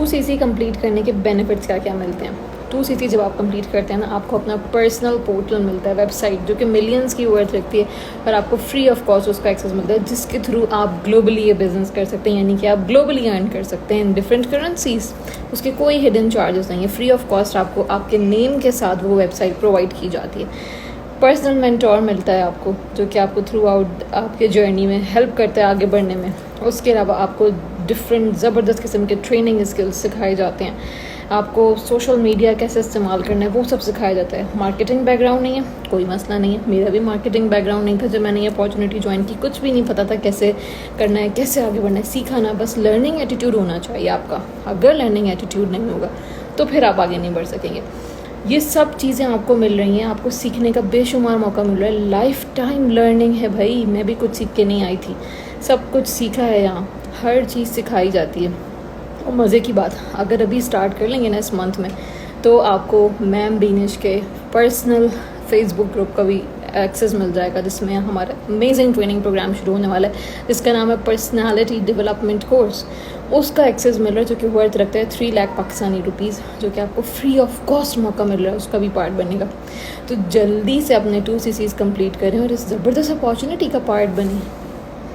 2CC complete करने के benefits क्या क्या मिलते हैं। 2CC जब आप कंप्लीट करते हैं ना, आपको अपना पर्सनल पोर्टल मिलता है, वेबसाइट जो कि मिलियंस की वर्थ रखती है, और आपको फ्री ऑफ कॉस्ट उसका एक्सेस मिलता है, जिसके थ्रू आप ग्लोबली ये बिज़नेस कर सकते हैं, यानी कि आप ग्लोबली अर्न कर सकते हैं इन डिफरेंट करेंसीज। उसके कोई हिडन चार्जेस नहीं है, फ्री ऑफ कॉस्ट आपको आपके नेम के साथ वो वेबसाइट प्रोवाइड की जाती है। पर्सनल मेंटोर मिलता है आपको, जो कि आपको थ्रू आउट आपके जर्नी में हेल्प करता है आगे बढ़ने में। उसके अलावा आपको डिफरेंट ज़बरदस्त किस्म के ट्रेनिंग स्किल्स सिखाए जाते हैं। आपको सोशल मीडिया कैसे इस्तेमाल करना है वो सब सिखाया जाता है। मार्केटिंग बैकग्राउंड नहीं है, कोई मसला नहीं है, मेरा भी मार्केटिंग बैकग्राउंड नहीं था जब मैंने ये अपॉर्चुनिटी ज्वाइन की। कुछ भी नहीं पता था कैसे करना है, कैसे आगे बढ़ना है, सीखा ना, बस लर्निंग एटीट्यूड होना चाहिए आपका। अगर लर्निंग एटीट्यूड नहीं होगा तो फिर आप आगे नहीं बढ़ सकेंगे। ये सब चीज़ें आपको मिल रही हैं, आपको सीखने का बेशुमार मौका मिल रहा है। लाइफ टाइम लर्निंग है भाई, मैं भी कुछ सीख के नहीं आई थी, सब कुछ सीखा है यहाँ, हर चीज़ सिखाई जाती है। और मज़े की बात, अगर अभी स्टार्ट कर लेंगे ना इस मंथ में, तो आपको मैम बीनिश के पर्सनल फेसबुक ग्रुप का भी एक्सेस मिल जाएगा, जिसमें हमारा अमेजिंग ट्रेनिंग प्रोग्राम शुरू होने वाला है, जिसका नाम है पर्सनालिटी डेवलपमेंट कोर्स। उसका एक्सेस मिल रहा है, जो कि वर्थ रखता है 3 लाख पाकिस्तानी रुपीज़, जो कि आपको फ्री ऑफ कॉस्ट मौका मिल रहा है उसका भी पार्ट बनने का। तो जल्दी से अपने 2CCs कंप्लीट करें और इस ज़बरदस्त अपॉर्चुनिटी का पार्ट बने।